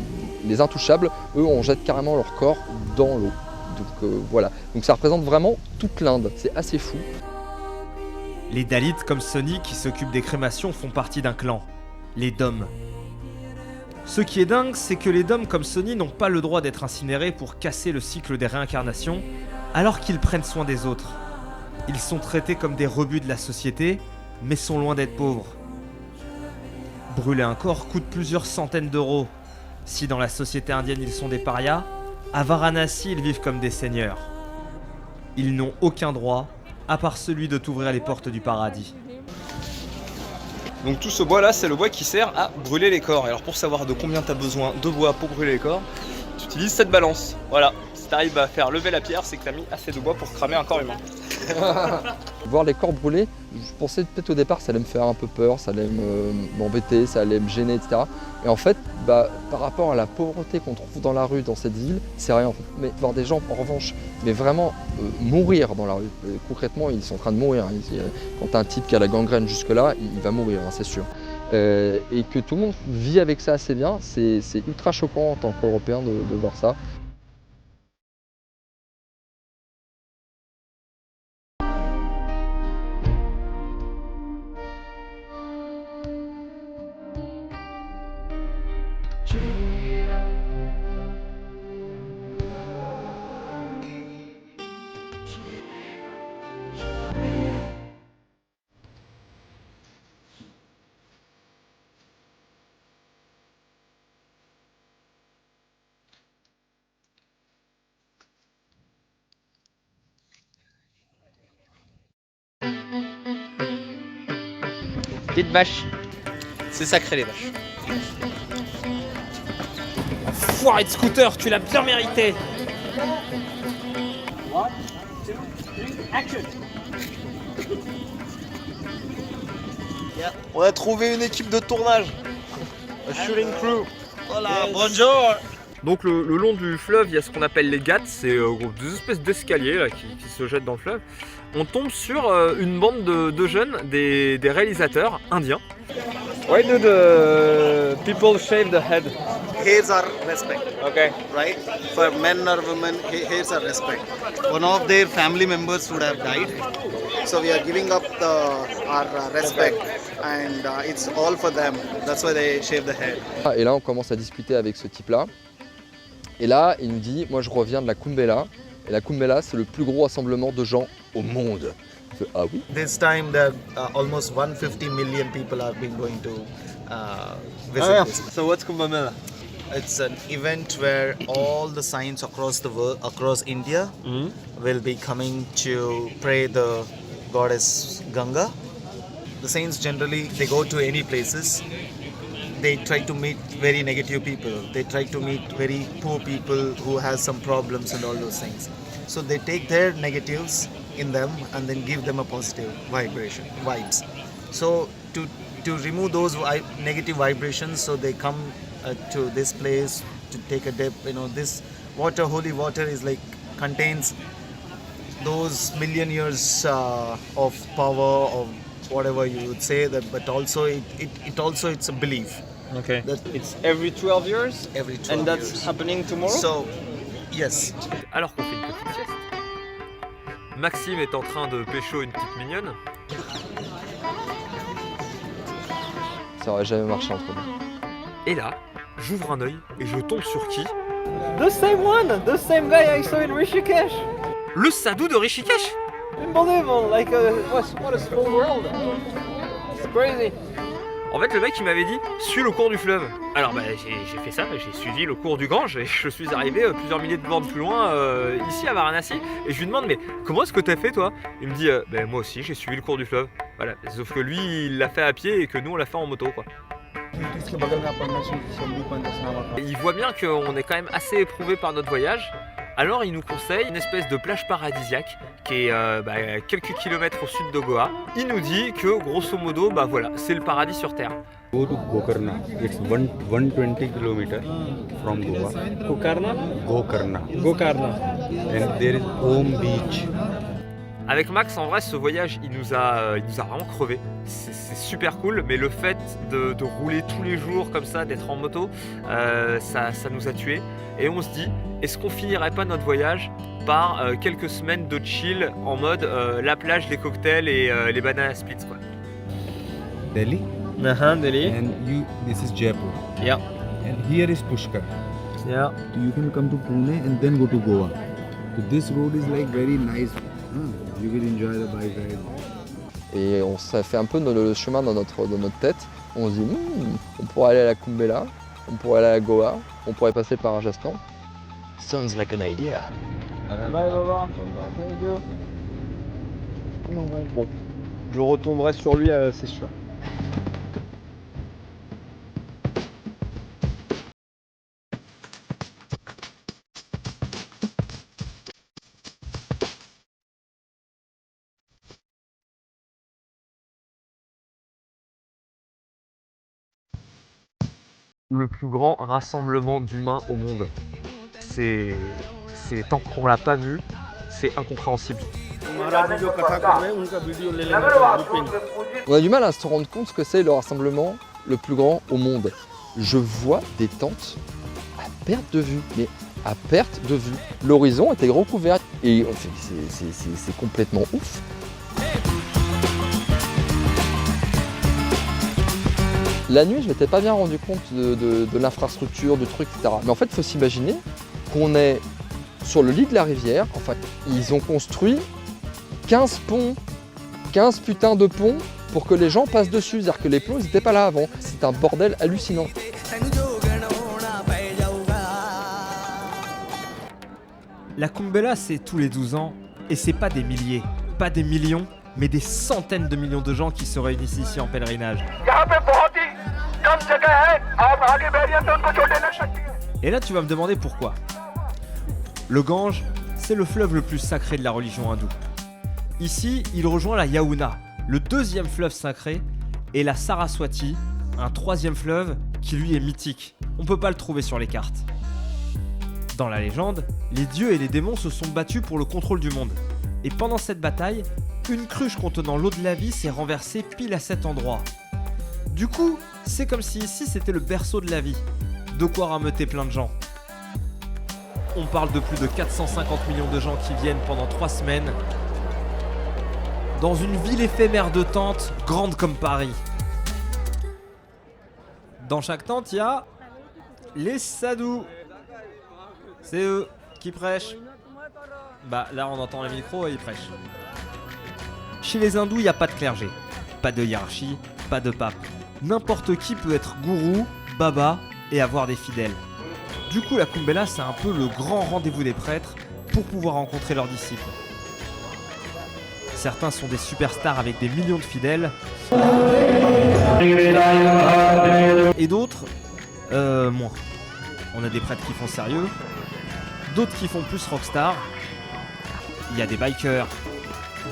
Speaker 6: intouchables, eux, on jette carrément leur corps dans l'eau. Donc voilà. Donc ça représente vraiment toute l'Inde. C'est assez fou.
Speaker 2: Les Dalits, comme Sonny, qui s'occupent des crémations, font partie d'un clan, les Dom. Ce qui est dingue, c'est que les Dom comme Sonny n'ont pas le droit d'être incinérés pour casser le cycle des réincarnations, alors qu'ils prennent soin des autres. Ils sont traités comme des rebuts de la société, mais sont loin d'être pauvres. Brûler un corps coûte plusieurs centaines d'euros. Si dans la société indienne ils sont des parias, à Varanasi ils vivent comme des seigneurs. Ils n'ont aucun droit, à part celui de t'ouvrir les portes du paradis.
Speaker 1: Donc tout ce bois là, c'est le bois qui sert à brûler les corps. Et alors pour savoir de combien tu as besoin de bois pour brûler les corps, tu utilises cette balance. Voilà, si tu arrives à faire lever la pierre, c'est que tu as mis assez de bois pour cramer un corps humain.
Speaker 6: Voir les corps brûlés, je pensais peut-être au départ ça allait me faire un peu peur, ça allait m'embêter, ça allait me gêner, etc. Et en fait, par rapport à la pauvreté qu'on trouve dans la rue, dans cette ville, c'est rien en fait. Mais voir des gens en revanche, mais vraiment mourir dans la rue, concrètement ils sont en train de mourir. Quand t'as un type qui a la gangrène jusque là, il va mourir, hein, c'est sûr. Et que tout le monde vit avec ça assez bien, c'est ultra choquant en tant qu'Européen de voir ça.
Speaker 8: Petite vache.
Speaker 13: C'est sacré les vaches.
Speaker 8: Foiré de scooter, tu l'as bien mérité.
Speaker 14: On a trouvé une équipe de tournage. A shooting crew. Voilà, bonjour.
Speaker 8: Donc le long du fleuve, il y a ce qu'on appelle les ghats, c'est des espèces d'escaliers là, qui se jettent dans le fleuve. On tombe sur une bande de jeunes, des réalisateurs indiens. Why do the people shave the head?
Speaker 14: Hairs are respect.
Speaker 8: Okay.
Speaker 14: Right? For men or women, hairs are respect. One of their family members would have died. So we are giving up our respect and it's all for them. That's why they shave the head.
Speaker 6: Et là, on commence à discuter avec ce type-là. Et là, il nous dit, moi je reviens de la Kumbela. Et la Kumbela, c'est le plus gros rassemblement de gens au monde. Ah oui?
Speaker 14: This time, there almost 150 million people have been going to visit this.
Speaker 1: So what's Kumbh Mela?
Speaker 14: It's an event where all the saints across the world, across India, will be coming to pray the goddess Ganga. The saints generally, they go to any places. They try to meet very negative people. They try to meet very poor people who has some problems and all those things. So they take their negatives in them and then give them a positive vibes. So to remove those negative vibrations, so they come to this place to take a dip. You know, this water, holy water, is like contains those million years of power, of whatever you would say, that, but also it's a belief.
Speaker 1: Okay.
Speaker 14: That
Speaker 1: it's every 12 years.
Speaker 14: Every 12
Speaker 1: and that's
Speaker 14: years.
Speaker 1: happening tomorrow.
Speaker 14: So, yes.
Speaker 8: Alors qu'on fait une petite sieste, Maxime est en train de pécho une petite mignonne.
Speaker 6: Ça aurait jamais marché entre nous.
Speaker 8: Et là, j'ouvre un œil et je tombe sur qui?
Speaker 15: The same one, the same guy I saw in Rishikesh.
Speaker 8: Le sadhu de Rishikesh.
Speaker 15: Unbelievable, like what a small world. It's crazy.
Speaker 8: En fait, le mec il m'avait dit suis le cours du fleuve. Alors bah j'ai fait ça, j'ai suivi le cours du Gange et je suis arrivé plusieurs milliers de bornes plus loin, ici à Varanasi. Et je lui demande mais comment est-ce que t'as fait toi? Il me dit ben moi aussi j'ai suivi le cours du fleuve. Voilà, sauf que lui il l'a fait à pied et que nous on l'a fait en moto quoi. Et il voit bien qu'on est quand même assez éprouvé par notre voyage. Alors il nous conseille une espèce de plage paradisiaque qui est quelques kilomètres au sud de Goa. Il nous dit que grosso modo, bah voilà, c'est le paradis sur terre.
Speaker 9: Go to Gokarna. It's 120 km from Goa.
Speaker 15: Gokarna?
Speaker 9: Gokarna.
Speaker 15: Gokarna.
Speaker 9: And there is Om Beach.
Speaker 8: Avec Max, en vrai, ce voyage, il nous a vraiment crevé. C'est super cool, mais le fait de rouler tous les jours comme ça, d'être en moto, ça nous a tués. Et on se dit, est-ce qu'on finirait pas notre voyage par quelques semaines de chill en mode la plage, les cocktails et les banana splits quoi.
Speaker 9: Delhi.
Speaker 1: Delhi.
Speaker 9: And this is Jaipur.
Speaker 1: Yeah.
Speaker 9: And here is Pushkar.
Speaker 1: Yeah.
Speaker 9: You can come to Pune and then go to Goa. So this road is like very nice. You will enjoy the bike ride.
Speaker 6: Et ça fait un peu le chemin dans notre tête. On se dit, on pourrait aller à la Kumbela, on pourrait aller à Goa, on pourrait passer par Rajasthan. Sounds like an idea.
Speaker 1: Bye Baba. Bon, je retomberai sur lui, c'est sûr.
Speaker 8: Le plus grand rassemblement d'humains au monde. C'est tant qu'on l'a pas vu, c'est incompréhensible.
Speaker 6: On a du mal à se rendre compte que c'est le rassemblement le plus grand au monde. Je vois des tentes à perte de vue, mais à perte de vue. L'horizon était recouvert et c'est complètement ouf. La nuit, je m'étais pas bien rendu compte de l'infrastructure, du truc, etc. Mais en fait, il faut s'imaginer qu'on est sur le lit de la rivière. Enfin, ils ont construit 15 ponts, 15 putains de ponts pour que les gens passent dessus. C'est-à-dire que les ponts, ils n'étaient pas là avant. C'est un bordel hallucinant.
Speaker 2: La Kumbela, c'est tous les 12 ans, et c'est pas des milliers, pas des millions, mais des centaines de millions de gens qui se réunissent ici en pèlerinage. Et là tu vas me demander pourquoi. Le Gange, c'est le fleuve le plus sacré de la religion hindoue. Ici, il rejoint la Yamuna, le deuxième fleuve sacré, et la Saraswati, un troisième fleuve qui lui est mythique. On peut pas le trouver sur les cartes. Dans la légende, les dieux et les démons se sont battus pour le contrôle du monde. Et pendant cette bataille, une cruche contenant l'eau de la vie s'est renversée pile à cet endroit. Du coup, c'est comme si ici c'était le berceau de la vie. De quoi rameuter plein de gens. On parle de plus de 450 millions de gens qui viennent pendant 3 semaines dans une ville éphémère de tentes, grande comme Paris. Dans chaque tente, il y a les sadhus. C'est eux qui prêchent. Bah là on entend les micros et ils prêchent. Chez les hindous, il n'y a pas de clergé, pas de hiérarchie, pas de pape. N'importe qui peut être gourou, baba et avoir des fidèles. Du coup, la Kumbh Mela, c'est un peu le grand rendez-vous des prêtres pour pouvoir rencontrer leurs disciples. Certains sont des superstars avec des millions de fidèles. Et d'autres, moins. On a des prêtres qui font sérieux, d'autres qui font plus rockstar. Il y a des bikers,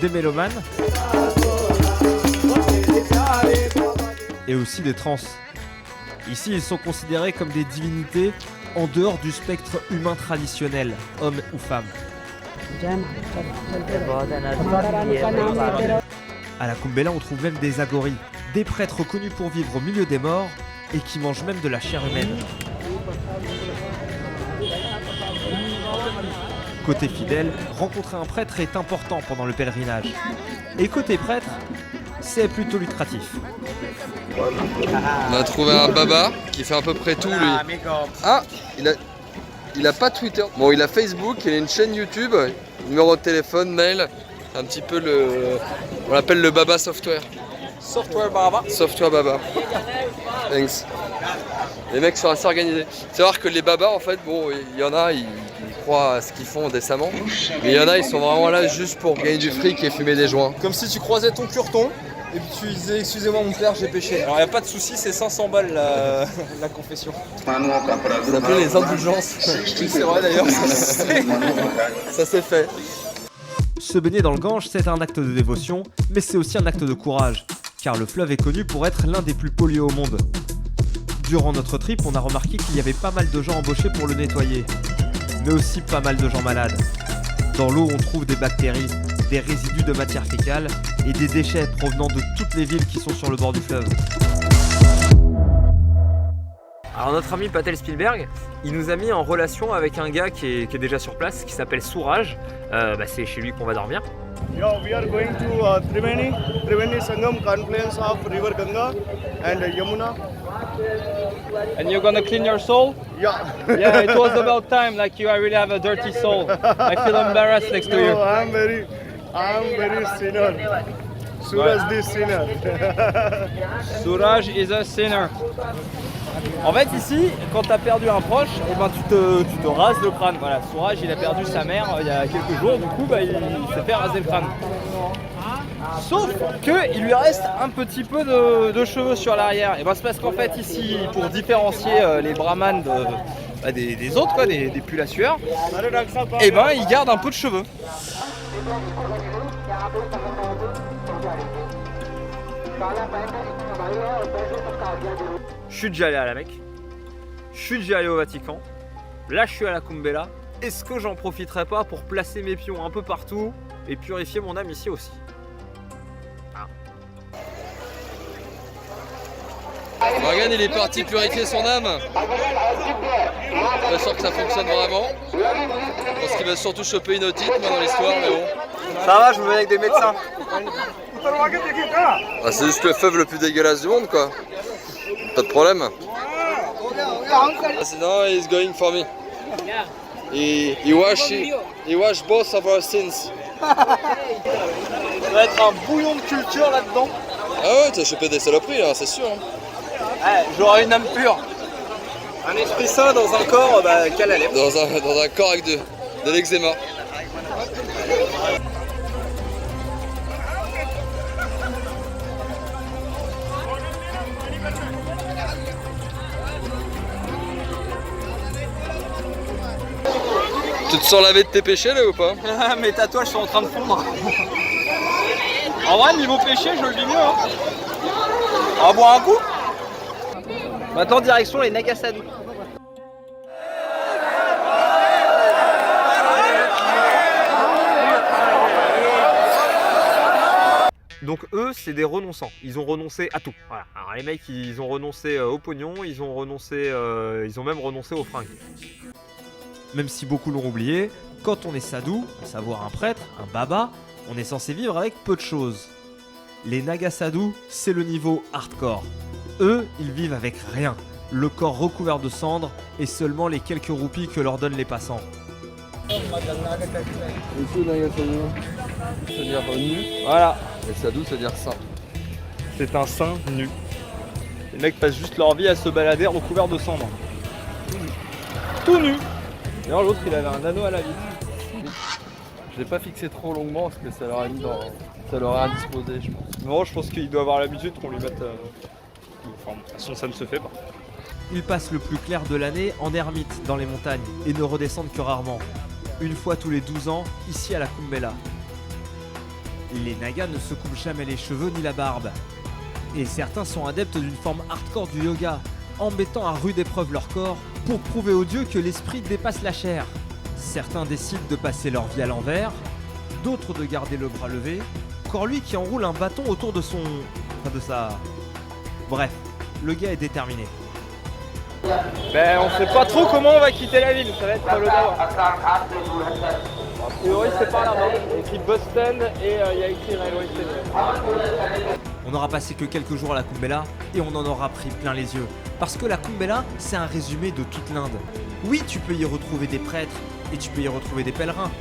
Speaker 2: des mélomanes et aussi des trans. Ici, ils sont considérés comme des divinités en dehors du spectre humain traditionnel, homme ou femme. À la Kumbh Mela, on trouve même des agoris, des prêtres connus pour vivre au milieu des morts et qui mangent même de la chair humaine. Côté fidèle, rencontrer un prêtre est important pendant le pèlerinage. Et côté prêtre, c'est plutôt lucratif.
Speaker 10: On a trouvé un baba qui fait à peu près tout lui. Ah, il a pas Twitter. Bon, il a Facebook, il a une chaîne YouTube, numéro de téléphone, mail. Un petit peu on l'appelle le baba software.
Speaker 8: Software baba.
Speaker 10: Software baba. Thanks. Les mecs sont assez organisés. C'est voir que les babas en fait, bon, il y en a, ils croient à ce qu'ils font décemment. Mais il y en a, ils sont vraiment là juste pour gagner du fric et fumer des joints.
Speaker 8: Comme si tu croisais ton curton et puis tu disais excusez-moi mon père, j'ai péché. Alors il n'y a pas de souci, c'est 500 balles la confession.
Speaker 10: Vous appelez les indulgences.
Speaker 8: Oui, c'est vrai d'ailleurs,
Speaker 10: ça s'est fait.
Speaker 2: Se baigner dans le Gange, c'est un acte de dévotion, mais c'est aussi un acte de courage, car le fleuve est connu pour être l'un des plus pollués au monde. Durant notre trip, on a remarqué qu'il y avait pas mal de gens embauchés pour le nettoyer, mais aussi pas mal de gens malades. Dans l'eau, on trouve des bactéries, des résidus de matière fécale et des déchets provenant de toutes les villes qui sont sur le bord du fleuve.
Speaker 1: Alors notre ami Patel Spielberg, il nous a mis en relation avec un gars qui est déjà sur place, qui s'appelle Suraj. C'est chez lui qu'on va dormir.
Speaker 3: Yeah, we are going to Triveni Sangam confluence of River Ganga and Yamuna.
Speaker 8: And you're gonna clean your soul?
Speaker 3: Yeah.
Speaker 8: Yeah, it was about time. Like you, I really have a dirty soul. I feel embarrassed next to you.
Speaker 3: No, I'm very sinner. Suraj the sinner.
Speaker 8: Suraj is a sinner. En fait ici, quand t'as perdu un proche, tu te rases le crâne. Voilà, Suraj il a perdu sa mère il y a quelques jours, du coup il s'est fait raser le crâne. Sauf qu'il lui reste un petit peu de cheveux sur l'arrière. Et c'est parce qu'en fait ici, pour différencier les brahmanes des autres, quoi, des pulasueurs, il garde un peu de cheveux.
Speaker 1: Je suis déjà allé à la Mecque, je suis déjà allé au Vatican, là je suis à la Kumbh Mela. Est-ce que j'en profiterai pas pour placer mes pions un peu partout et purifier mon âme ici aussi?
Speaker 10: Morgan il est parti purifier son âme. Pas sûr que ça fonctionne vraiment. Je pense qu'il va surtout choper une otite moi dans l'histoire, mais bon.
Speaker 8: Ça va, je me mets avec des médecins.
Speaker 10: Ah, c'est juste le fleuve le plus dégueulasse du monde quoi. Pas de problème. Now he's going for me. He wash both of our sins.
Speaker 8: Ça va être un bouillon de culture là-dedans.
Speaker 10: Ah ouais, t'as chopé des saloperies là, c'est sûr. Hein.
Speaker 8: Ouais, j'aurai une âme pure. Un esprit sain dans un corps qu'à la lèvre.
Speaker 10: Dans un corps avec de l'eczéma. Tu te sens laver de tes péchés là ou pas?
Speaker 8: Mes tatouages sont en train de fondre. En vrai, niveau péché, je le vis mieux. Hein. On va boire un coup. Maintenant, direction les Nagasadu. Donc eux, c'est des renonçants. Ils ont renoncé à tout. Voilà. Alors les mecs, ils ont renoncé au pognon, ils ont même renoncé aux fringues.
Speaker 2: Même si beaucoup l'ont oublié, quand on est sadhu, à savoir un prêtre, un baba, on est censé vivre avec peu de choses. Les Nagasadhus, c'est le niveau hardcore. Eux, ils vivent avec rien. Le corps recouvert de cendres et seulement les quelques roupies que leur donnent les passants.
Speaker 10: C'est-à-dire nu.
Speaker 8: Voilà.
Speaker 10: Et sadhu, c'est-à-dire saint.
Speaker 8: C'est un saint nu. Les mecs passent juste leur vie à se balader recouverts de cendres. Tout nu. D'ailleurs l'autre il avait un anneau à la vie.
Speaker 10: Je l'ai pas fixé trop longuement parce que ça leur a mis dans... ça leur a indisposé je pense.
Speaker 8: Non, je pense qu'il doit avoir l'habitude qu'on lui mette... Enfin, de toute façon ça ne se fait pas.
Speaker 2: Ils passent le plus clair de l'année en ermite dans les montagnes et ne redescendent que rarement. Une fois tous les 12 ans, ici à la Kumbh Mela. Les Nagas ne se coupent jamais les cheveux ni la barbe. Et certains sont adeptes d'une forme hardcore du yoga, en mettant à rude épreuve leur corps pour prouver aux dieux que l'esprit dépasse la chair. Certains décident de passer leur vie à l'envers, d'autres de garder le bras levé, encore lui qui enroule un bâton autour de son... enfin de sa... Bref, le gars est déterminé.
Speaker 8: Ben on sait pas trop comment on va quitter la ville, ça va être le Dawa. A priori c'est par là-bas, il y a écrit Boston et il y a écrit Railway Station.
Speaker 2: On n'aura passé que quelques jours à la Kumbh Mela et on en aura pris plein les yeux. Parce que la Kumbh Mela, c'est un résumé de toute l'Inde. Oui, tu peux y retrouver des prêtres et tu peux y retrouver des pèlerins.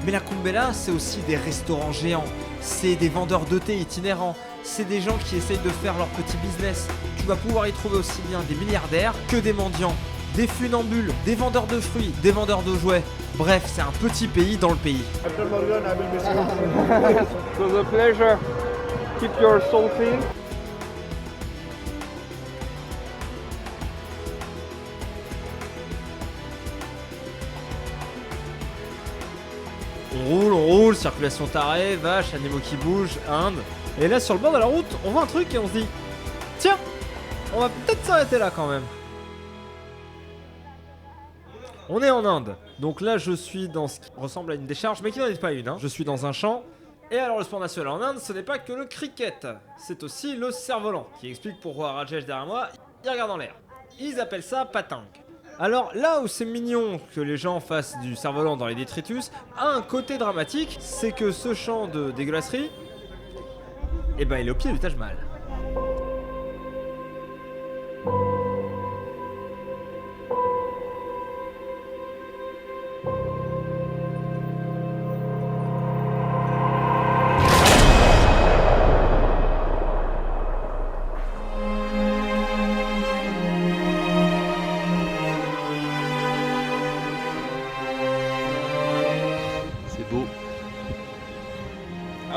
Speaker 2: Mais la Kumbh Mela, c'est aussi des restaurants géants, c'est des vendeurs de thé itinérants, c'est des gens qui essayent de faire leur petit business. Tu vas pouvoir y trouver aussi bien des milliardaires que des mendiants, des funambules, des vendeurs de fruits, des vendeurs de jouets. Bref, c'est un petit pays dans le pays.
Speaker 3: After Morgan, I will miss you.
Speaker 8: It was a pleasure. Keep your soul clean.
Speaker 2: On roule, circulation tarée, vaches, animaux qui bougent, Inde. Et là, sur le bord de la route, on voit un truc et on se dit tiens, on va peut-être s'arrêter là quand même. On est en Inde. Donc là, je suis dans ce qui ressemble à une décharge, mais qui n'en est pas une. Hein. Je suis dans un champ. Et alors, le sport national en Inde, ce n'est pas que le cricket. C'est aussi le cerf-volant, qui explique pourquoi Rajesh derrière moi, il regarde en l'air. Ils appellent ça patang. Alors là où c'est mignon que les gens fassent du cerf-volant dans les détritus, a un côté dramatique, c'est que ce champ de dégueulasserie, eh ben il est au pied du Taj Mahal.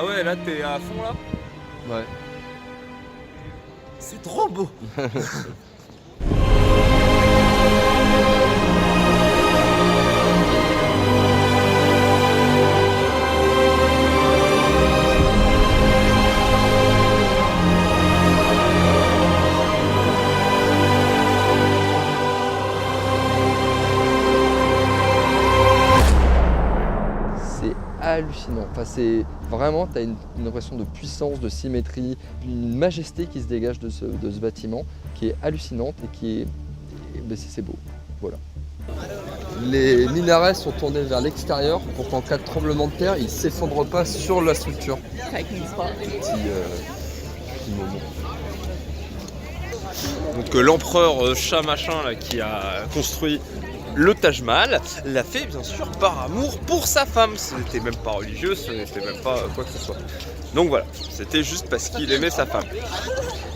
Speaker 8: Ah ouais, là t'es à fond là?
Speaker 10: Ouais.
Speaker 2: C'est trop beau.
Speaker 6: Hallucinant. Enfin, c'est vraiment, tu as une impression de puissance, de symétrie, une majesté qui se dégage de ce bâtiment qui est hallucinante et qui est. Ben, c'est beau. Voilà. Les minarets sont tournés vers l'extérieur pour qu'en cas de tremblement de terre, ils ne s'effondrent pas sur la structure. Petit moment.
Speaker 8: Donc l'empereur Shah machin là, qui a construit le Taj Mahal l'a fait bien sûr par amour pour sa femme. Ce n'était même pas religieux, ce n'était même pas quoi que ce soit. Donc voilà, c'était juste parce qu'il aimait sa femme.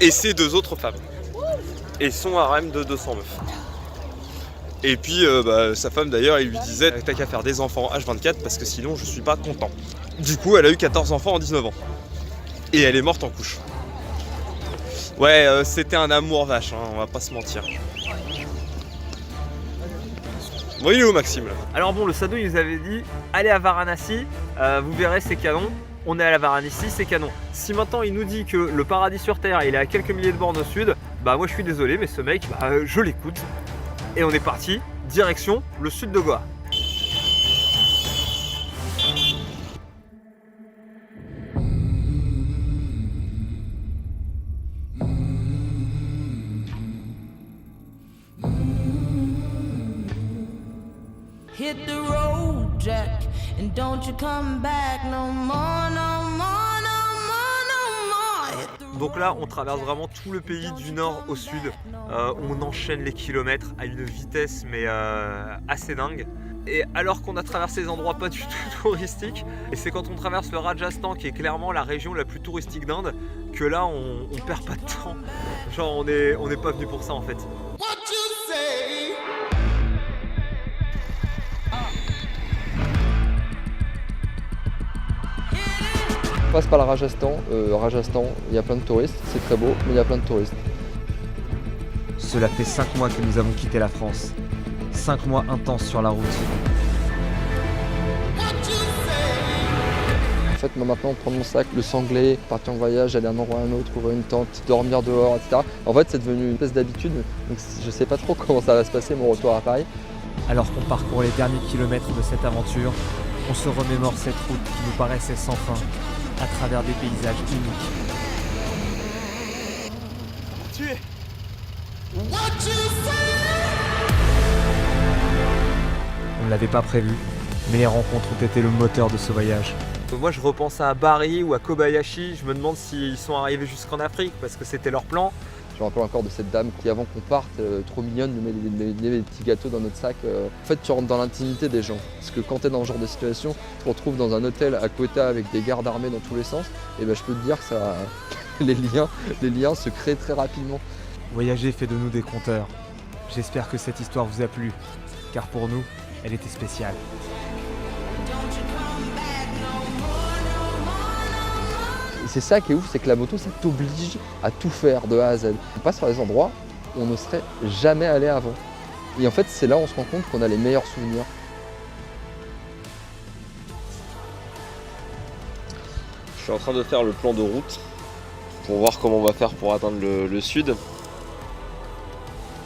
Speaker 8: Et ses deux autres femmes. Et son harem de 200 meufs. Et puis sa femme d'ailleurs, il lui disait t'as qu'à faire des enfants H24 parce que sinon je suis pas content. Du coup elle a eu 14 enfants en 19 ans. Et elle est morte en couche. Ouais, c'était un amour vache, hein, on va pas se mentir.
Speaker 13: Bon, il est où Maxime là?
Speaker 1: Alors bon, le Sado il nous avait dit allez à Varanasi, vous verrez c'est canon. On est à la Varanasi, c'est canon. Si maintenant il nous dit que le paradis sur terre il est à quelques milliers de bornes au sud, bah moi je suis désolé mais ce mec, bah, je l'écoute. Et on est parti, direction le sud de Goa.
Speaker 16: Hit the road, Jack, and don't you come back no more, no more, no more, no more.
Speaker 1: Donc là, on traverse vraiment tout le pays du nord au sud. On enchaîne les kilomètres à une vitesse mais assez dingue. Et alors qu'on a traversé des endroits pas du tout touristiques, et c'est quand on traverse le Rajasthan qui est clairement la région la plus touristique d'Inde que là on perd pas de temps. Genre on est pas venu pour ça en fait.
Speaker 6: On passe par le Rajasthan. Rajasthan, il y a plein de touristes, c'est très beau, mais il y a plein de touristes.
Speaker 2: Cela fait 5 mois que nous avons quitté la France. 5 mois intenses sur la route.
Speaker 6: En fait, moi maintenant, prendre mon sac, le sanglé, partir en voyage, aller d'un endroit à un autre, ouvrir une tente, dormir dehors, etc. En fait, c'est devenu une espèce d'habitude, donc je sais pas trop comment ça va se passer mon retour à Paris.
Speaker 2: Alors qu'on parcourt les derniers kilomètres de cette aventure, on se remémore cette route qui nous paraissait sans fin, à travers des paysages uniques.
Speaker 1: Tu es.
Speaker 2: On ne l'avait pas prévu, mais les rencontres ont été le moteur de ce voyage.
Speaker 1: Moi je repense à Bari ou à Kobayashi, je me demande s'ils sont arrivés jusqu'en Afrique parce que c'était leur plan.
Speaker 6: Je me rappelle encore de cette dame qui, avant qu'on parte, trop mignonne, nous met des petits gâteaux dans notre sac. En fait, tu rentres dans l'intimité des gens. Parce que quand tu es dans ce genre de situation, tu te retrouves dans un hôtel à Quetta avec des gardes armés dans tous les sens, et ben, je peux te dire que ça, les liens se créent très rapidement.
Speaker 2: Voyager fait de nous des conteurs. J'espère que cette histoire vous a plu, car pour nous, elle était spéciale.
Speaker 6: C'est ça qui est ouf, c'est que la moto, ça t'oblige à tout faire de A à Z. On passe par des endroits où on ne serait jamais allé avant. Et en fait, c'est là où on se rend compte qu'on a les meilleurs souvenirs.
Speaker 13: Je suis en train de faire le plan de route pour voir comment on va faire pour atteindre le sud.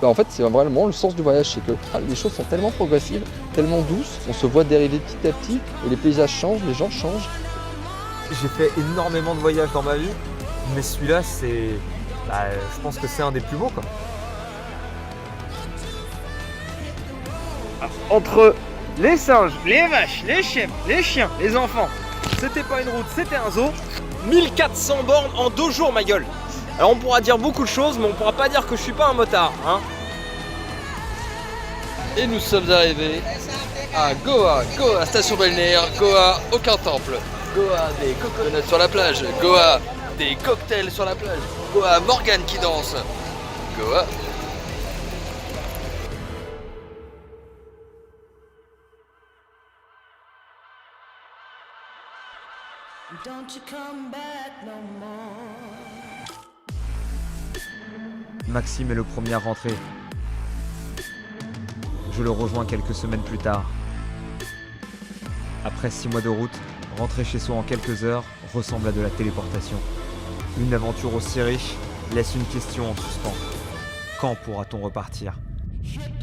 Speaker 6: En fait, c'est vraiment le sens du voyage, c'est que les choses sont tellement progressives, tellement douces, on se voit dériver petit à petit, et les paysages changent, les gens changent.
Speaker 1: J'ai fait énormément de voyages dans ma vie, mais celui-là, c'est, je pense que c'est un des plus beaux, quoi. Entre les singes, les vaches, les chèvres, les chiens, les enfants, c'était pas une route, c'était un zoo. 1400 bornes en 2 jours, ma gueule. Alors on pourra dire beaucoup de choses, mais on pourra pas dire que je suis pas un motard, hein.
Speaker 10: Et nous sommes arrivés à Goa, Goa, station balnéaire, Goa, aucun temple. Goa, des coconuts sur la plage. Goa, des cocktails sur la plage. Goa, Morgane qui danse. Goa.
Speaker 16: Don't you come back no more.
Speaker 2: Maxime est le premier à rentrer. Je le rejoins quelques semaines plus tard. Après 6 mois de route, rentrer chez soi en quelques heures ressemble à de la téléportation. Une aventure aussi riche laisse une question en suspens. Quand pourra-t-on repartir ?
Speaker 16: Hit